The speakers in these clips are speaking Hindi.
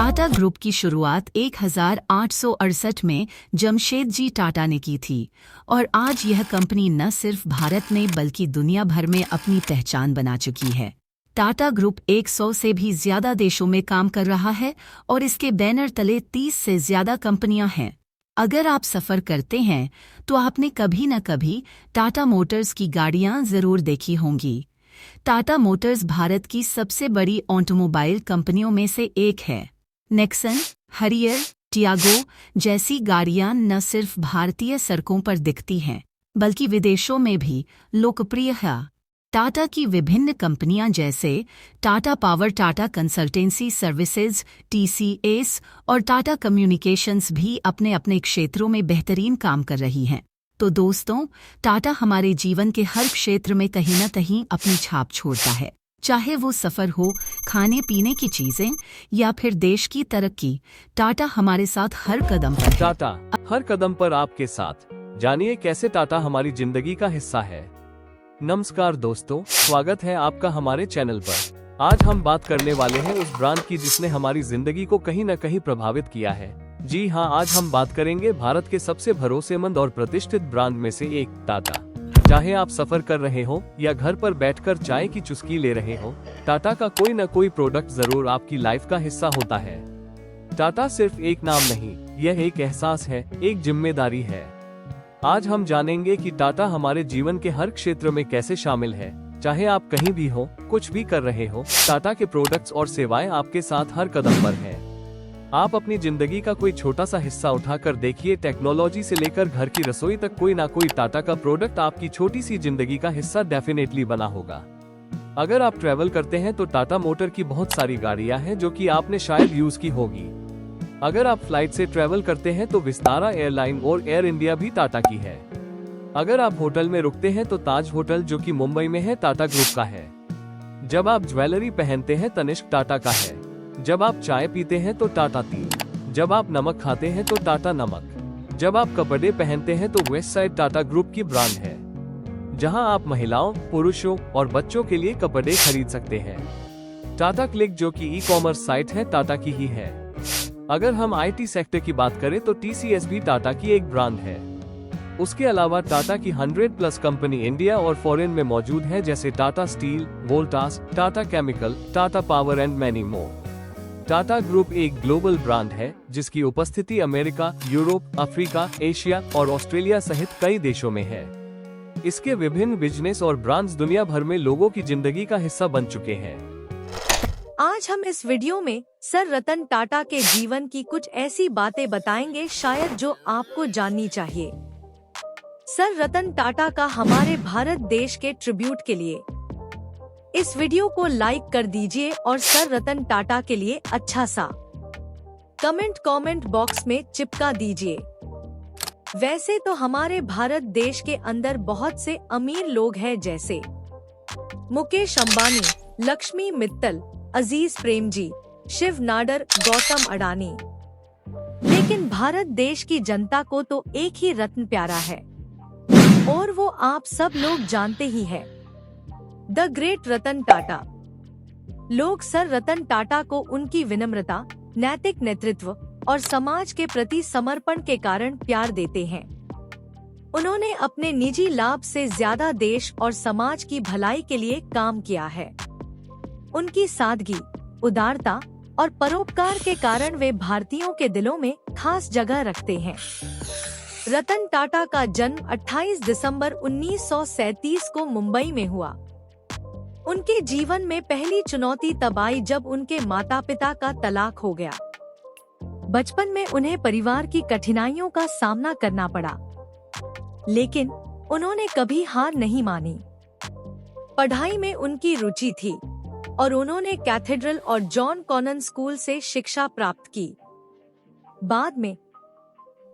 टाटा ग्रुप की शुरुआत 1868 में जमशेदजी टाटा ने की थी और आज यह कंपनी न सिर्फ भारत में बल्कि दुनिया भर में अपनी पहचान बना चुकी है। टाटा ग्रुप 100 से भी ज्यादा देशों में काम कर रहा है और इसके बैनर तले 30 से ज्यादा कंपनियां हैं। अगर आप सफ़र करते हैं तो आपने कभी न कभी टाटा मोटर्स की गाड़ियां जरूर देखी होंगी। टाटा मोटर्स भारत की सबसे बड़ी ऑटोमोबाइल कंपनियों में से एक है। नेक्सन, हरियर, टियागो जैसी गाड़ियां न सिर्फ भारतीय सड़कों पर दिखती हैं बल्कि विदेशों में भी लोकप्रिय हैं। टाटा की विभिन्न कंपनियां जैसे Tata power, Tata consultancy services (TCS) और टाटा कम्युनिकेशंस भी अपने अपने क्षेत्रों में बेहतरीन काम कर रही हैं। तो दोस्तों, टाटा हमारे जीवन के हर क्षेत्र में कहीं न कहीं अपनी छाप छोड़ता है। चाहे वो सफ़र हो, खाने पीने की चीज़ें या फिर देश की तरक्की, टाटा हमारे साथ हर कदम पर है। टाटा हर कदम पर आपके साथ। जानिए कैसे टाटा हमारी जिंदगी का हिस्सा है। नमस्कार दोस्तों, स्वागत है आपका हमारे चैनल पर। आज हम बात करने वाले हैं उस ब्रांड की जिसने हमारी जिंदगी को कहीं न कहीं प्रभावित किया है। जी हाँ, आज हम बात करेंगे भारत के सबसे भरोसेमंद और प्रतिष्ठित ब्रांड में से एक टाटा। चाहे आप सफर कर रहे हो या घर पर बैठकर चाय की चुस्की ले रहे हो, टाटा का कोई न कोई प्रोडक्ट जरूर आपकी लाइफ का हिस्सा होता है। टाटा सिर्फ एक नाम नहीं, यह एक एहसास है, एक जिम्मेदारी है। आज हम जानेंगे कि टाटा हमारे जीवन के हर क्षेत्र में कैसे शामिल है। चाहे आप कहीं भी हो, कुछ भी कर रहे हो, टाटा के प्रोडक्ट्स और सेवाएं आपके साथ हर कदम पर हैं। आप अपनी जिंदगी का कोई छोटा सा हिस्सा उठाकर देखिए, टेक्नोलॉजी से लेकर घर की रसोई तक कोई ना कोई टाटा का प्रोडक्ट आपकी छोटी सी जिंदगी का हिस्सा डेफिनेटली बना होगा। अगर आप ट्रैवल करते हैं तो टाटा मोटर की बहुत सारी गाड़ियां हैं जो कि आपने शायद यूज की होगी। अगर आप फ्लाइट से ट्रैवल करते हैं तो विस्तारा एयरलाइन और एयर इंडिया भी टाटा की है। अगर आप होटल में रुकते हैं तो ताज होटल जो कि मुंबई में है टाटा ग्रुप का है। जब आप ज्वेलरी पहनते हैं तनिष्क टाटा का है। जब आप चाय पीते हैं तो टाटा टी। जब आप नमक खाते हैं तो टाटा नमक। जब आप कपड़े पहनते हैं तो वेस्ट साइड टाटा ग्रुप की ब्रांड है, जहां आप महिलाओं, पुरुषों और बच्चों के लिए कपड़े खरीद सकते हैं। टाटा क्लिक जो कि ई-कॉमर्स साइट है, टाटा की ही है। अगर हम IT सेक्टर की बात करें तो TCS भी टाटा की एक ब्रांड है। उसके अलावा टाटा की 100+ कंपनी इंडिया और फॉरेन में मौजूद है, जैसे Tata steel, Voltas, Tata chemical, Tata power and many more. Tata group एक ग्लोबल ब्रांड है जिसकी उपस्थिति अमेरिका, यूरोप, अफ्रीका, एशिया और ऑस्ट्रेलिया सहित कई देशों में है। इसके विभिन्न बिजनेस और ब्रांड्स दुनिया भर में लोगों की जिंदगी का हिस्सा बन चुके हैं। आज हम इस वीडियो में सर रतन टाटा के जीवन की कुछ ऐसी बातें बताएंगे शायद जो आपको जाननी चाहिए। सर रतन टाटा का हमारे भारत देश के ट्रिब्यूट के लिए इस वीडियो को लाइक कर दीजिए और सर रतन टाटा के लिए अच्छा सा कमेंट बॉक्स में चिपका दीजिए। वैसे तो हमारे भारत देश के अंदर बहुत से अमीर लोग हैं, जैसे मुकेश अंबानी, लक्ष्मी मित्तल, अजीज प्रेमजी, शिव नाडर, गौतम अडानी। लेकिन भारत देश की जनता को तो एक ही रत्न प्यारा है और वो आप सब लोग जानते ही हैं, द ग्रेट रतन टाटा। लोग सर रतन टाटा को उनकी विनम्रता, नैतिक नेतृत्व और समाज के प्रति समर्पण के कारण प्यार देते हैं। उन्होंने अपने निजी लाभ से ज्यादा देश और समाज की भलाई के लिए काम किया है। उनकी सादगी, उदारता और परोपकार के कारण वे भारतीयों के दिलों में खास जगह रखते हैं। रतन टाटा का जन्म 28 दिसंबर 1937 को मुंबई में हुआ। उनके जीवन में पहली चुनौती तब आई जब उनके माता पिता का तलाक हो गया। बचपन में उन्हें परिवार की कठिनाइयों का सामना करना पड़ा, लेकिन उन्होंने कभी हार नहीं मानी। पढ़ाई में उनकी रुचि थी और उन्होंने कैथेड्रल और जॉन कॉनन स्कूल से शिक्षा प्राप्त की। बाद में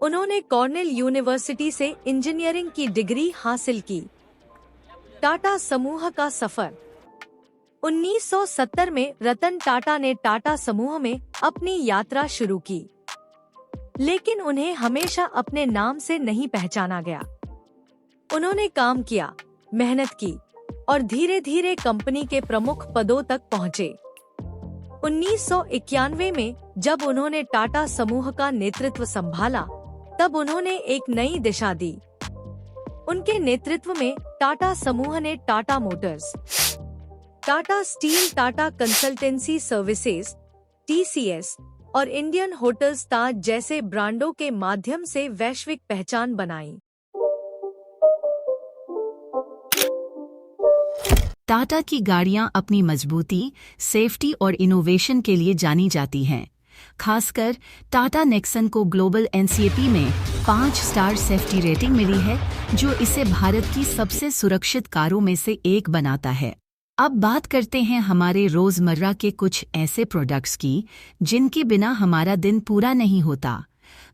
उन्होंने कॉर्नेल यूनिवर्सिटी से इंजीनियरिंग की डिग्री हासिल की। टाटा समूह का सफर। 1970 में रतन टाटा ने टाटा समूह में अपनी यात्रा शुरू की, लेकिन उन्हें हमेशा अपने नाम से नहीं पहचाना गया। उन्होंने काम किया, मेहनत की और धीरे धीरे कंपनी के प्रमुख पदों तक पहुंचे। 1991 में जब उन्होंने टाटा समूह का नेतृत्व संभाला, तब उन्होंने एक नई दिशा दी। उनके नेतृत्व में टाटा समूह ने Tata Motors, Tata steel, Tata consultancy services (TCS) और इंडियन होटल्स ताज जैसे ब्रांडों के माध्यम से वैश्विक पहचान बनाई। टाटा की गाड़ियां अपनी मजबूती, सेफ्टी और इनोवेशन के लिए जानी जाती हैं। खासकर टाटा नेक्सन को ग्लोबल NCAP में 5 स्टार सेफ्टी रेटिंग मिली है, जो इसे भारत की सबसे सुरक्षित कारों में से एक बनाता है। अब बात करते हैं हमारे रोजमर्रा के कुछ ऐसे प्रोडक्ट्स की जिनके बिना हमारा दिन पूरा नहीं होता।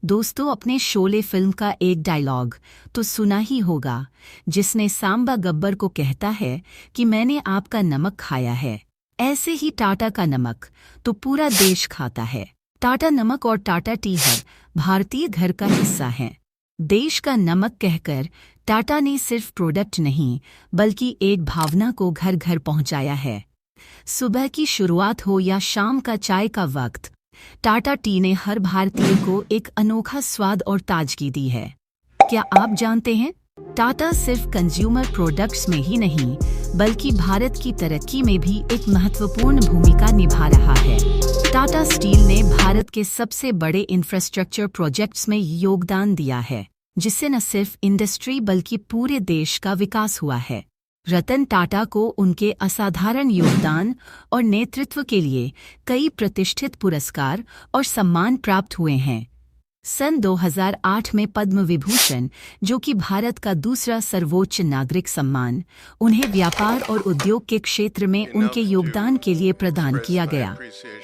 दोस्तों, अपने शोले फिल्म का एक डायलॉग तो सुना ही होगा, जिसने सांबा गब्बर को कहता है कि मैंने आपका नमक खाया है। ऐसे ही टाटा का नमक तो पूरा देश खाता है। टाटा नमक और टाटा टी हर भारतीय घर का हिस्सा हैं। देश का नमक कहकर टाटा ने सिर्फ प्रोडक्ट नहीं, बल्कि एक भावना को घर घर पहुंचाया है। सुबह की शुरुआत हो या शाम का चाय का वक्त, टाटा टी ने हर भारतीय को एक अनोखा स्वाद और ताजगी दी है। क्या आप जानते हैं, टाटा सिर्फ कंज्यूमर प्रोडक्ट्स में ही नहीं, बल्कि भारत की तरक्की में भी एक महत्वपूर्ण भूमिका निभा रहा है। टाटा स्टील ने भारत के सबसे बड़े इंफ्रास्ट्रक्चर प्रोजेक्ट्स में योगदान दिया है, जिससे न सिर्फ इंडस्ट्री बल्कि पूरे देश का विकास हुआ है। रतन टाटा को उनके असाधारण योगदान और नेतृत्व के लिए कई प्रतिष्ठित पुरस्कार और सम्मान प्राप्त हुए हैं। सन 2008 में पद्म विभूषण, जो कि भारत का दूसरा सर्वोच्च नागरिक सम्मान, उन्हें व्यापार और उद्योग के क्षेत्र में उनके योगदान के लिए प्रदान किया गया।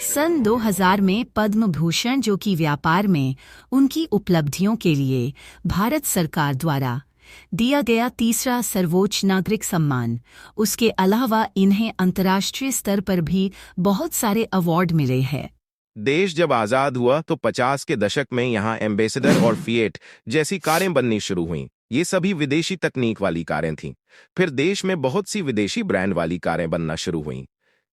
सन 2000 में पद्म भूषण, जो कि व्यापार में उनकी उपलब्धियों के लिए भारत सरकार द्वारा दिया गया तीसरा सर्वोच्च नागरिक सम्मान। उसके अलावा इन्हें अंतर्राष्ट्रीय स्तर पर भी बहुत सारे अवार्ड मिले हैं। देश जब आजाद हुआ तो 50 के दशक में यहाँ एम्बेसडर और फिएट जैसी कारें बननी शुरू हुईं। ये सभी विदेशी तकनीक वाली कारें थीं। फिर देश में बहुत सी विदेशी ब्रांड वाली कारें बनना शुरू हुईं।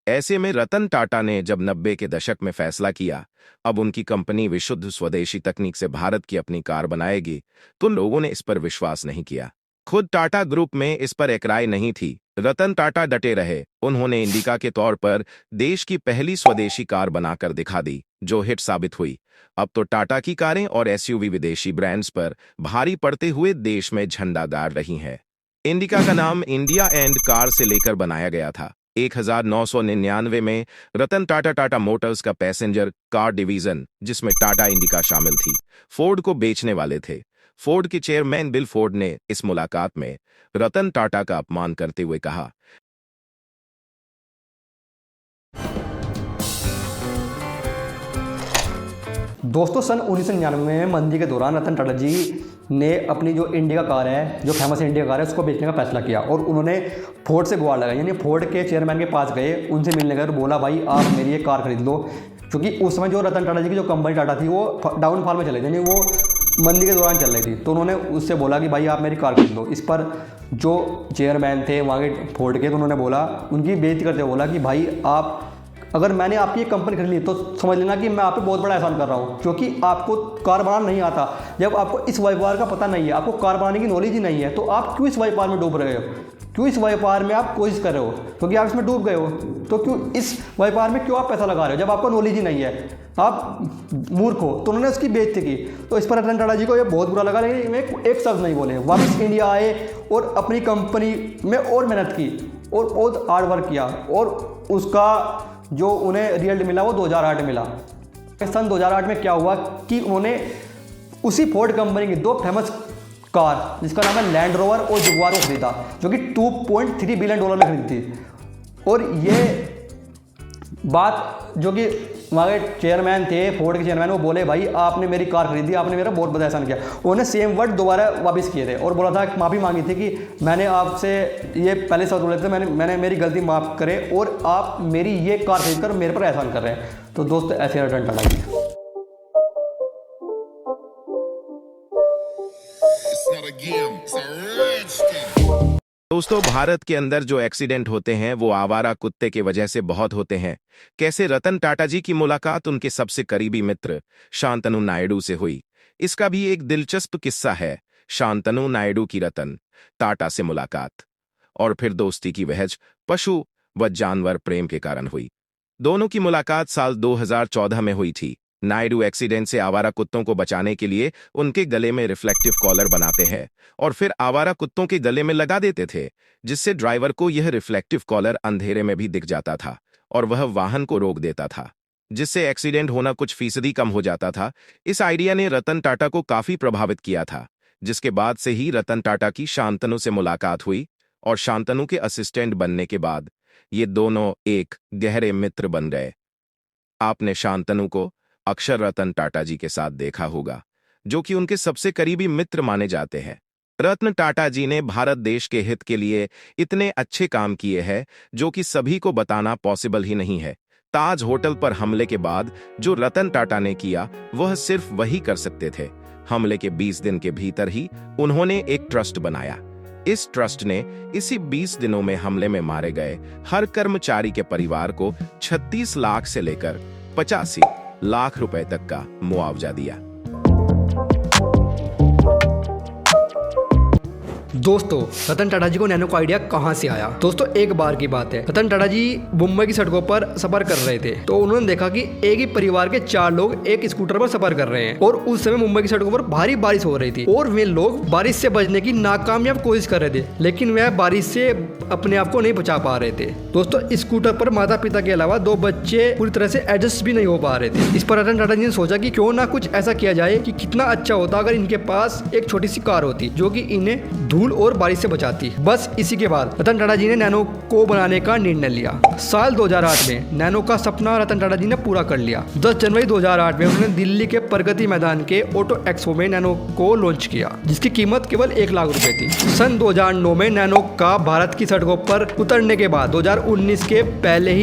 ऐसे में रतन टाटा ने जब 90 के दशक में फैसला किया अब उनकी कंपनी विशुद्ध स्वदेशी तकनीक से भारत की अपनी कार बनाएगी, तो लोगों ने इस पर विश्वास नहीं किया। खुद टाटा ग्रुप में इस पर एक राय नहीं थी। रतन टाटा डटे रहे। उन्होंने इंडिका के तौर पर देश की पहली स्वदेशी कार बनाकर दिखा दी, जो हिट साबित हुई। अब तो टाटा की कारें और SUV विदेशी ब्रांड्स पर भारी पड़ते हुए देश में झंडा गाड़ रही हैं। इंडिका का नाम इंडिया एंड कार से लेकर बनाया गया था। 1999 में रतन टाटा टाटा मोटर्स का पैसेंजर कार डिवीजन, जिसमें टाटा इंडिका शामिल थी, फोर्ड को बेचने वाले थे। फोर्ड के चेयरमैन बिल फोर्ड ने इस मुलाकात में रतन टाटा का अपमान करते हुए कहा, दोस्तों, सन 1999 में मंदी के दौरान रतन टाटा जी ने अपनी जो इंडिका कार है, जो फेमस इंडिका कार है, उसको बेचने का फैसला किया और उन्होंने फोर्ड से गुहार लगाई। यानी फोर्ड के चेयरमैन के पास गए, उनसे मिलने गए और बोला, भाई आप मेरी ये कार खरीद लो। क्योंकि उस समय जो रतन टाटा जी की जो कंपनी टाटा थी वो डाउनफॉल में चली थी, यानी वो मंदी के दौरान चल रही थी। तो उन्होंने उससे बोला कि भाई आप मेरी कार खरीद लो। इस पर जो चेयरमैन थे वहाँ के फोर्ड के, तो उन्होंने बोला, उनकी बेइज्जती करते हुए बोला कि भाई आप, अगर मैंने आपकी ये कंपनी खरीद ली तो समझ लेना कि मैं आप पे बहुत बड़ा एहसान कर रहा हूँ, क्योंकि आपको कार बनाना नहीं आता। जब आपको इस व्यापार का पता नहीं है, आपको कार बनाने की नॉलेज ही नहीं है, तो आप क्यों इस व्यापार में डूब रहे हो? क्यों इस व्यापार में आप कोशिश कर रहे हो? क्योंकि आप इसमें डूब गए हो। तो क्यों इस व्यापार में क्यों आप पैसा लगा रहे हो जब आपको नॉलेज ही नहीं है? आप मूर्ख हो। तो उन्होंने उसकी बेइज्जती की। तो इस पर रतन टाटा जी को ये बहुत बुरा लगा, लेकिन एक शब्द नहीं बोले। वापस इंडिया आए और अपनी कंपनी में और मेहनत की और बहुत हार्ड वर्क किया और उसका जो उन्हें रिजल्ट मिला वो 2008 में मिला। सन 2008 में क्या हुआ कि उन्होंने उसी फोर्ड कंपनी की दो फेमस कार, जिसका नाम है लैंड रोवर और जगुआर, को खरीदा, जो कि $2.3 बिलियन में खरीदी थी। और ये बात जो कि वहाँ के चेयरमैन थे, फोर्ड के चेयरमैन, वो बोले, भाई आपने मेरी कार खरीदी, आपने मेरा बहुत बड़ा एहसान किया। उन्होंने सेम वर्ड दोबारा वापस किए थे और बोला था, माफ़ी मांगी थी कि मैंने आपसे ये पहले शब्द बोले थे, मैंने मेरी गलती माफ़ करें और आप मेरी ये कार खरीद कर मेरे पर एहसान कर रहे हैं। तो दोस्त, ऐसे रतन टाटा जी। It's not a game, it's a rich thing. दोस्तों, भारत के अंदर जो एक्सीडेंट होते हैं वो आवारा कुत्ते की वजह से बहुत होते हैं। कैसे रतन टाटा जी की मुलाकात उनके सबसे करीबी मित्र शांतनु नायडू से हुई, इसका भी एक दिलचस्प किस्सा है। शांतनु नायडू की रतन टाटा से मुलाकात और फिर दोस्ती की वहज पशु व जानवर प्रेम के कारण हुई। दोनों की मुलाकात साल 2014 में हुई थी। नायडू एक्सीडेंट से आवारा कुत्तों को बचाने के लिए उनके गले में रिफ्लेक्टिव कॉलर बनाते हैं और फिर आवारा कुत्तों के गले में लगा देते थे, जिससे ड्राइवर को यह रिफ्लेक्टिव कॉलर अंधेरे में भी दिख जाता था और वह वाहन को रोक देता था, जिससे एक्सीडेंट होना कुछ फीसदी कम हो जाता था। इस आइडिया ने रतन टाटा को काफी प्रभावित किया था, जिसके बाद से ही रतन टाटा की शांतनु से मुलाकात हुई और शांतनु के असिस्टेंट बनने के बाद ये दोनों एक गहरे मित्र बन गए। आपने शांतनु को अक्सर रतन टाटा जी के साथ देखा होगा, जो कि उनके सबसे करीबी मित्र माने जाते हैं। रतन टाटा जी ने भारत देश के हित के लिए इतने अच्छे काम किए हैं जो कि सभी को बताना पॉसिबल ही नहीं है। ताज होटल पर हमले के बाद जो रतन टाटा ने किया वह सिर्फ वही कर सकते थे। हमले के 20 दिन के भीतर ही उन्होंने एक ट्रस्ट बनाया। इस ट्रस्ट ने इसी 20 दिनों में हमले में मारे गए हर कर्मचारी के परिवार को 36 लाख से लेकर 85 लाख रुपए तक का मुआवजा दिया। दोस्तों, रतन टाटा जी को नैनो का आइडिया कहाँ से आया? दोस्तों, एक बार की बात है, रतन टाटा जी मुंबई की सड़कों पर सफर कर रहे थे तो उन्होंने देखा कि एक ही परिवार के 4 लोग एक स्कूटर पर सफर कर रहे हैं और उस समय मुंबई की सड़कों पर भारी बारिश हो रही थी और वे लोग बारिश से बचने की नाकामयाब कोशिश कर रहे थे, लेकिन वह बारिश से अपने आप को नहीं बचा पा रहे थे। दोस्तों, स्कूटर पर माता पिता के अलावा 2 बच्चे पूरी तरह से एडजस्ट भी नहीं हो पा रहे थे। इस पर रतन टाटा जी ने सोचा कि क्यों ना कुछ ऐसा किया जाए कि कितना अच्छा होता अगर इनके पास एक छोटी सी कार होती जो कि इन्हें धूल और बारिश से बचाती। बस इसी के बाद रतन टाटा जी ने नैनो को बनाने का निर्णय लिया। साल 2008 में नैनो का सपना रतन टाटा जी ने पूरा कर लिया। 10 जनवरी 2008 में उन्होंने दिल्ली के प्रगति मैदान के ऑटो एक्सपो में नैनो को लॉन्च किया, जिसकी कीमत केवल 1 लाख रुपए थी। सन 2009 में नैनो का भारत की सड़कों पर उतरने के बाद 2019 के पहले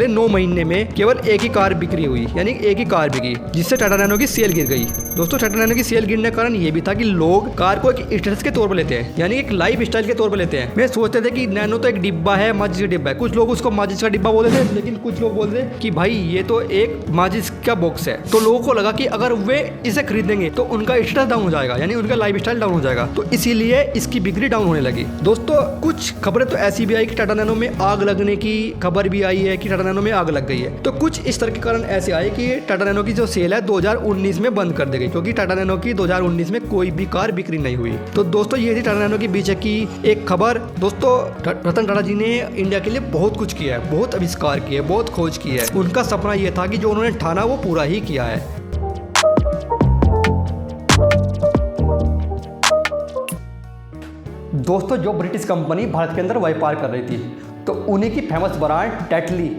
9 महीने में केवल एक ही कार बिक्री हुई, यानी एक ही कार बिकी, जिससे टाटा नैनो की सेल गिर गई। दोस्तों, टाटा नैनो की सेल गिरने का कारण ये भी था कि लोग कार को एक स्टेटस के तौर पर लेते हैं, यानी एक लाइफ स्टाइल के तौर पर लेते हैं। वे सोचते थे कि नैनो तो एक डिब्बा है, माचिस का डिब्बा है। कुछ लोग उसको माचिस का डिब्बा बोलते थे, लेकिन कुछ लोग बोलते थे कि भाई ये तो एक माचिस का बॉक्स है। तो लोगों को लगा कि अगर वे इसे खरीदेंगे तो उनका स्टेटस डाउन हो जाएगा, यानी उनका लाइफ स्टाइल डाउन हो जाएगा, तो इसीलिए इसकी बिक्री डाउन होने लगी। दोस्तों, कुछ खबरें तो ऐसी भी आई कि टाटा नैनो में आग लगने की खबर भी आई है कि टाटा नैनो में आग लग गई है। तो कुछ इस तरह के कारण ऐसे आए कि टाटा नैनो की जो सेल है 2019 में बंद कर दी गई, क्योंकि टाटा नैनो की 2019 में कोई भी कार बिक्री नहीं हुई। तो दोस्तों, ये थी टाटा नैनो के पीछे की एक खबर। दोस्तों, रतन टाटा जी ने इंडिया के लिए बहुत कुछ किया है, बहुत आविष्कार किए, बहुत खोज की है। उनका सपना यह था कि जो उन्होंने ठाना वो पूरा ही किया है। दोस्तों, जो ब्रिटिश कंपनी भारत के अंदर व्यापार कर रही थी तो उन्हीं की फेमस ब्रांड टेटली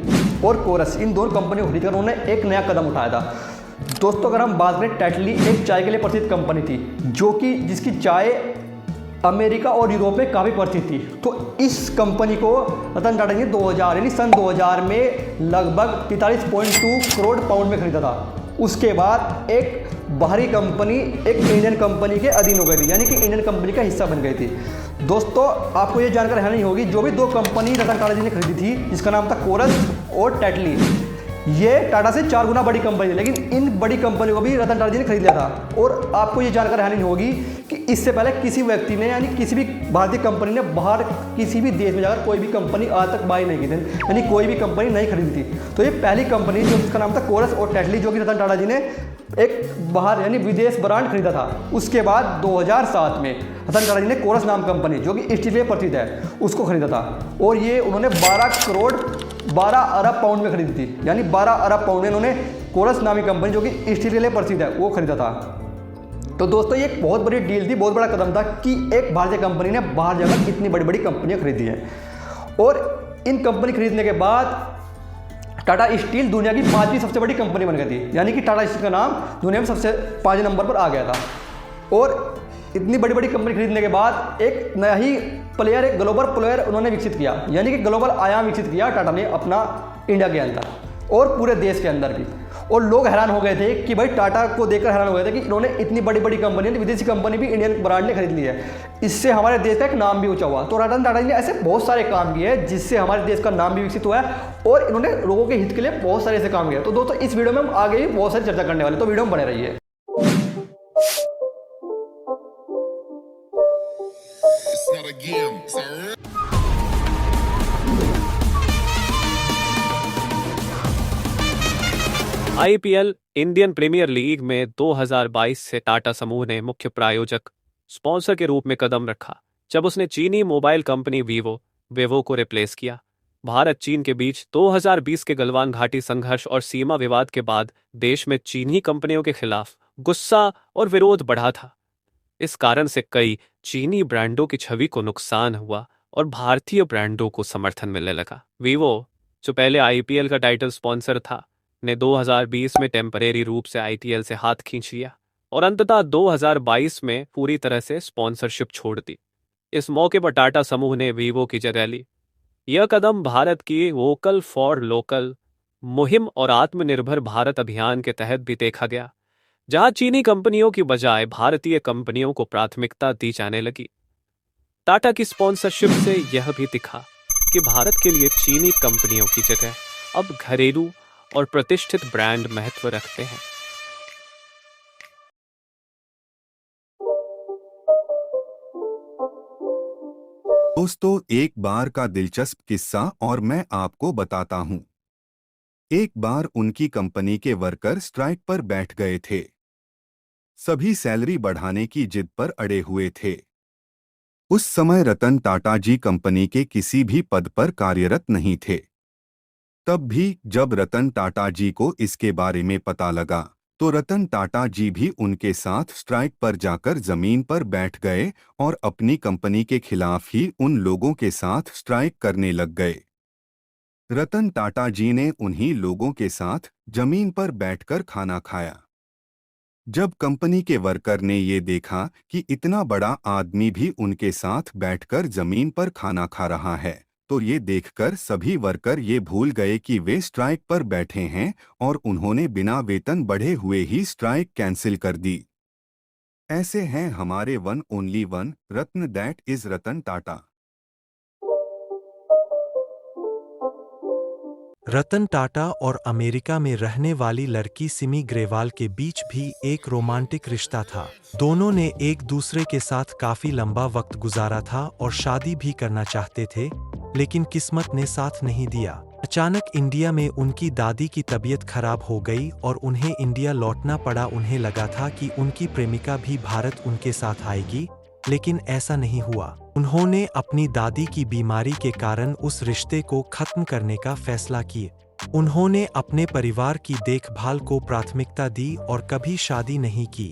और कोरस, इन दोनों कंपनियों को खरीदकर उन्होंने एक नया कदम उठाया था। दोस्तों, अगर हम बात करें, टेटली एक चाय के लिए प्रसिद्ध कंपनी थी जिसकी चाय अमेरिका और यूरोप में काफ़ी प्रसिद्ध थी। तो इस कंपनी को रतन टाटा जी ने सन 2000 में लगभग 43.2 करोड़ पाउंड में खरीदा था। उसके बाद एक बाहरी कंपनी एक इंडियन कंपनी के अधीन हो गई थी, यानी कि इंडियन कंपनी का हिस्सा बन गई थी। दोस्तों, आपको ये जानकारी है नहीं होगी, जो भी 2 कंपनी रतन टाटा जी ने खरीदी थी, जिसका नाम था कोरस और टेटली, ये टाटा से 4 गुना बड़ी कंपनी है, लेकिन इन बड़ी कंपनियों को भी रतन टाटा जी ने खरीद लिया था। और आपको ये जानकारी है नहीं होगी कि इससे पहले किसी व्यक्ति ने, यानी किसी भी भारतीय कंपनी ने बाहर किसी भी देश में जाकर कोई भी कंपनी आज तक बाई नहीं की थी, यानी कोई भी कंपनी नहीं खरीदी थी। तो ये पहली कंपनी जो जिसका नाम था कोरस और टेटली, जो कि रतन टाटा जी ने एक बाहर यानी विदेश ब्रांड खरीदा था। उसके बाद 2007 में रतन टाटा जी ने कोरस नाम कंपनी, जो कि स्टील में प्रसिद्ध है, उसको खरीदा था और ये उन्होंने 12 अरब पाउंड में खरीदी थी, यानी 12 अरब पाउंड में उन्होंने कोरस नामी कंपनी, जो कि स्टील के लिए प्रसिद्ध है, वो खरीदा था। तो दोस्तों, ये एक बहुत बड़ी डील थी, बहुत बड़ा कदम था कि एक भारतीय कंपनी ने बाहर जाकर इतनी बड़ी बड़ी कंपनियां खरीदी हैं। और इन कंपनी खरीदने के बाद टाटा स्टील दुनिया की 5वीं सबसे बड़ी कंपनी बन गई थी, यानी कि टाटा स्टील का नाम दुनिया में सबसे 5 नंबर पर आ गया था। और इतनी बड़ी बड़ी कंपनी खरीदने के बाद एक नया ही प्लेयर, एक ग्लोबल प्लेयर उन्होंने विकसित किया, यानी कि ग्लोबल आयाम विकसित किया टाटा ने अपना इंडिया के अंदर और पूरे देश के अंदर भी। और लोग हैरान हो गए थे कि भाई टाटा को देखकर हैरान हो गए थे कि इन्होंने इतनी बड़ी बड़ी कंपनी, विदेशी कंपनी भी इंडियन ब्रांड ने खरीद ली है, इससे हमारे देश का एक नाम भी ऊंचा हुआ। तो रतन टाटा जी ने ऐसे बहुत सारे काम किए हैं जिससे हमारे देश का नाम भी विकसित हुआ है और इन्होंने लोगों के हित के लिए बहुत सारे ऐसे काम किए। तो दोस्तों इस वीडियो में हम आगे भी बहुत सारी चर्चा करने वाले, तो वीडियो में बने रहिए। IPL इंडियन प्रीमियर लीग में 2022 से टाटा समूह ने मुख्य प्रायोजक स्पॉन्सर के रूप में कदम रखा जब उसने चीनी मोबाइल कंपनी वीवो को रिप्लेस किया। भारत चीन के बीच 2020 के गलवान घाटी संघर्ष और सीमा विवाद के बाद देश में चीनी कंपनियों के खिलाफ गुस्सा और विरोध बढ़ा था। इस कारण से कई चीनी ब्रांडों की छवि को नुकसान हुआ और भारतीय ब्रांडों को समर्थन मिलने लगा। वीवो, जो पहले IPL का टाइटल स्पॉन्सर था, ने 2020 में टेम्परेरी रूप से ITL से हाथ खींच लिया और अंततः 2022 में पूरी तरह से स्पॉन्सरशिप छोड़ दी। इस मौके पर टाटा समूह ने वीवो की जगह ली। यह कदम भारत की वोकल फॉर लोकल मुहिम और आत्मनिर्भर भारत अभियान के तहत भी देखा गया, जहां चीनी कंपनियों की बजाय भारतीय कंपनियों को प्राथमिकता दी जाने लगी। टाटा की स्पॉन्सरशिप से यह भी दिखा कि भारत के लिए चीनी कंपनियों की जगह अब घरेलू और प्रतिष्ठित ब्रांड महत्व रखते हैं। दोस्तों, एक बार का दिलचस्प किस्सा और मैं आपको बताता हूं। एक बार उनकी कंपनी के वर्कर स्ट्राइक पर बैठ गए थे। सभी सैलरी बढ़ाने की जिद पर अड़े हुए थे। उस समय रतन टाटा जी कंपनी के किसी भी पद पर कार्यरत नहीं थे। तब भी जब रतन टाटा जी को इसके बारे में पता लगा तो रतन टाटा जी भी उनके साथ स्ट्राइक पर जाकर जमीन पर बैठ गए और अपनी कंपनी के खिलाफ ही उन लोगों के साथ स्ट्राइक करने लग गए। रतन टाटा जी ने उन्हीं लोगों के साथ जमीन पर बैठकर खाना खाया। जब कंपनी के वर्कर ने ये देखा कि इतना बड़ा आदमी भी उनके साथ बैठकर जमीन पर खाना खा रहा है, तो ये देखकर सभी वर्कर ये भूल गए कि वे स्ट्राइक पर बैठे हैं और उन्होंने बिना वेतन बढ़े हुए ही स्ट्राइक कैंसिल कर दी। ऐसे हैं हमारे वन ओनली वन रत्न, दैट इज रतन टाटा। रतन टाटा और अमेरिका में रहने वाली लड़की सिमी ग्रेवाल के बीच भी एक रोमांटिक रिश्ता था। दोनों ने एक दूसरे के साथ काफी लंबा वक्त गुजारा था और शादी भी करना चाहते थे, लेकिन किस्मत ने साथ नहीं दिया। अचानक इंडिया में उनकी दादी की तबीयत खराब हो गई और उन्हें इंडिया लौटना पड़ा। उन्हें लगा था कि उनकी प्रेमिका भी भारत उनके साथ आएगी, लेकिन ऐसा नहीं हुआ। उन्होंने अपनी दादी की बीमारी के कारण उस रिश्ते को खत्म करने का फैसला किया। उन्होंने अपने परिवार की देखभाल को प्राथमिकता दी और कभी शादी नहीं की।